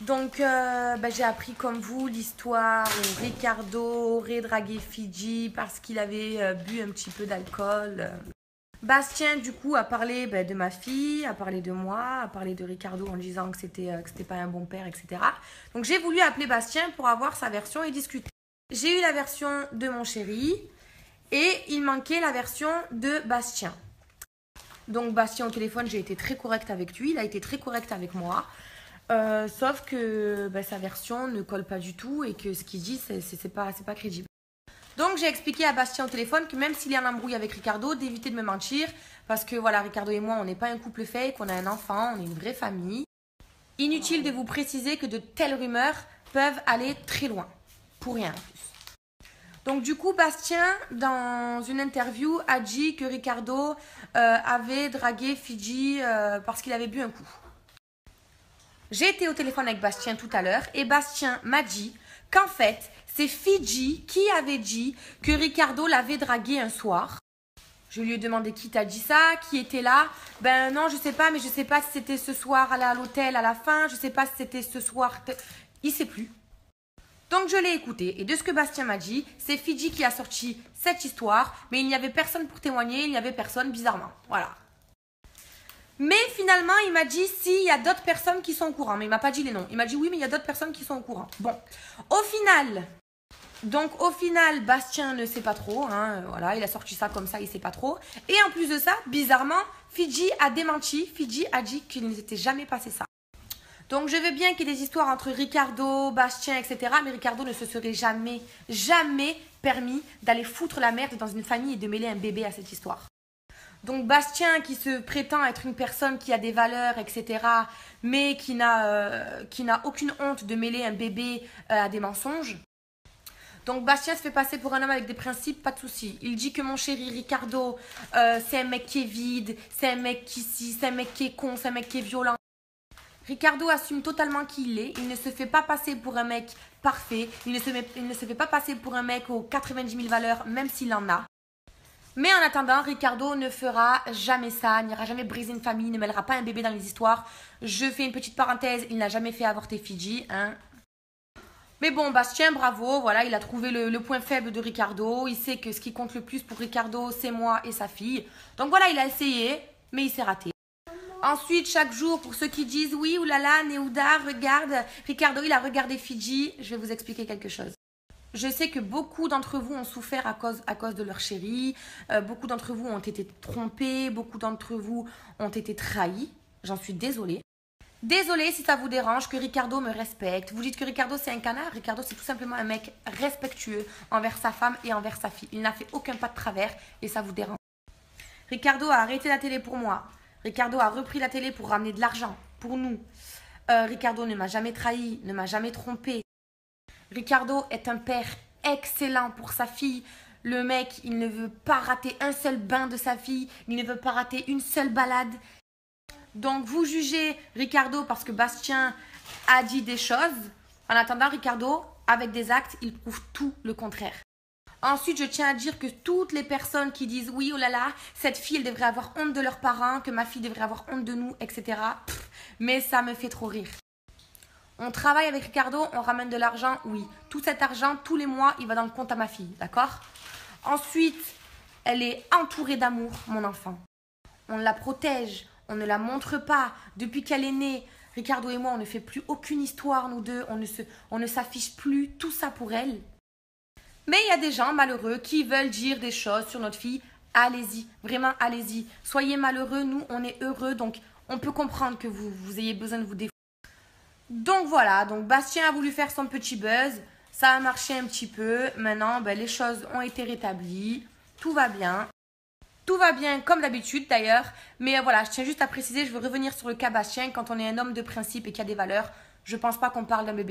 Donc, j'ai appris comme vous l'histoire où Ricardo aurait dragué Fidji parce qu'il avait bu un petit peu d'alcool. Bastien, du coup, a parlé de ma fille, a parlé de moi, a parlé de Ricardo en disant que c'était pas un bon père, etc. Donc, j'ai voulu appeler Bastien pour avoir sa version et discuter. J'ai eu la version de mon chéri et il manquait la version de Bastien. Donc, Bastien au téléphone, j'ai été très correcte avec lui, il a été très correct avec moi. Sauf que sa version ne colle pas du tout et que ce qu'il dit, c'est pas crédible. Donc j'ai expliqué à Bastien au téléphone que même s'il est en embrouille avec Ricardo, d'éviter de me mentir. Parce que voilà, Ricardo et moi, on n'est pas un couple fake, on a un enfant, on est une vraie famille. Inutile de vous préciser que de telles rumeurs peuvent aller très loin. Pour rien en plus. Donc du coup, Bastien, dans une interview, a dit que Ricardo avait dragué Fidji parce qu'il avait bu un coup. J'ai été au téléphone avec Bastien tout à l'heure et Bastien m'a dit qu'en fait, c'est Fidji qui avait dit que Ricardo l'avait dragué un soir. Je lui ai demandé qui t'a dit ça, qui était là. Ben non, je sais pas, mais je sais pas si c'était ce soir à l'hôtel à la fin, je sais pas si c'était ce soir. Il sait plus. Donc je l'ai écouté et de ce que Bastien m'a dit, c'est Fidji qui a sorti cette histoire, mais il n'y avait personne pour témoigner, il n'y avait personne bizarrement. Voilà. Mais finalement, il m'a dit si, il y a d'autres personnes qui sont au courant. Mais il m'a pas dit les noms. Il m'a dit oui, mais il y a d'autres personnes qui sont au courant. Bon, au final, Bastien ne sait pas trop. Voilà, il a sorti ça comme ça, il sait pas trop. Et en plus de ça, bizarrement, Fidji a démenti. Fidji a dit qu'il ne s'était jamais passé ça. Donc je veux bien qu'il y ait des histoires entre Ricardo, Bastien, etc. Mais Ricardo ne se serait jamais permis d'aller foutre la merde dans une famille et de mêler un bébé à cette histoire. Donc Bastien qui se prétend être une personne qui a des valeurs, etc. mais qui n'a aucune honte de mêler un bébé à des mensonges. Donc Bastien se fait passer pour un homme avec des principes, pas de souci. Il dit que mon chéri Ricardo, c'est un mec qui est vide, c'est un mec c'est un mec qui est con, c'est un mec qui est violent. Ricardo assume totalement qui il est. Il ne se fait pas passer pour un mec parfait. Il ne se fait pas passer pour un mec aux 90 000 valeurs, même s'il en a. Mais en attendant, Ricardo ne fera jamais ça, n'ira jamais briser une famille, ne mêlera pas un bébé dans les histoires. Je fais une petite parenthèse, il n'a jamais fait avorter Fidji. Mais bon, Bastien, bravo, voilà, il a trouvé le point faible de Ricardo. Il sait que ce qui compte le plus pour Ricardo, c'est moi et sa fille. Donc voilà, il a essayé, mais il s'est raté. Ensuite, chaque jour, pour ceux qui disent oui, oulala, Néouda, regarde, Ricardo, il a regardé Fidji, je vais vous expliquer quelque chose. Je sais que beaucoup d'entre vous ont souffert à cause de leur chéri. Beaucoup d'entre vous ont été trompés. Beaucoup d'entre vous ont été trahis. J'en suis désolée. Désolée si ça vous dérange que Ricardo me respecte. Vous dites que Ricardo c'est un canard. Ricardo c'est tout simplement un mec respectueux envers sa femme et envers sa fille. Il n'a fait aucun pas de travers et ça vous dérange. Ricardo a arrêté la télé pour moi. Ricardo a repris la télé pour ramener de l'argent pour nous. Ricardo ne m'a jamais trahi, ne m'a jamais trompé. Ricardo est un père excellent pour sa fille. Le mec, il ne veut pas rater un seul bain de sa fille. Il ne veut pas rater une seule balade. Donc, vous jugez Ricardo parce que Bastien a dit des choses. En attendant, Ricardo, avec des actes, il prouve tout le contraire. Ensuite, je tiens à dire que toutes les personnes qui disent « Oui, oh là là, cette fille, elle devrait avoir honte de leurs parents, que ma fille devrait avoir honte de nous, etc. » Mais ça me fait trop rire. On travaille avec Ricardo, on ramène de l'argent, oui. Tout cet argent, tous les mois, il va dans le compte à ma fille, d'accord? Ensuite, elle est entourée d'amour, mon enfant. On la protège, on ne la montre pas. Depuis qu'elle est née, Ricardo et moi, on ne fait plus aucune histoire, nous deux. On ne s'affiche plus, tout ça pour elle. Mais il y a des gens malheureux qui veulent dire des choses sur notre fille. Allez-y, vraiment allez-y. Soyez malheureux, nous, on est heureux. Donc, on peut comprendre que vous ayez besoin de vous défendre. Donc voilà, donc Bastien a voulu faire son petit buzz, ça a marché un petit peu, maintenant les choses ont été rétablies, tout va bien comme d'habitude d'ailleurs, mais voilà, je tiens juste à préciser, je veux revenir sur le cas Bastien, quand on est un homme de principe et qu'il y a des valeurs, je pense pas qu'on parle d'un bébé.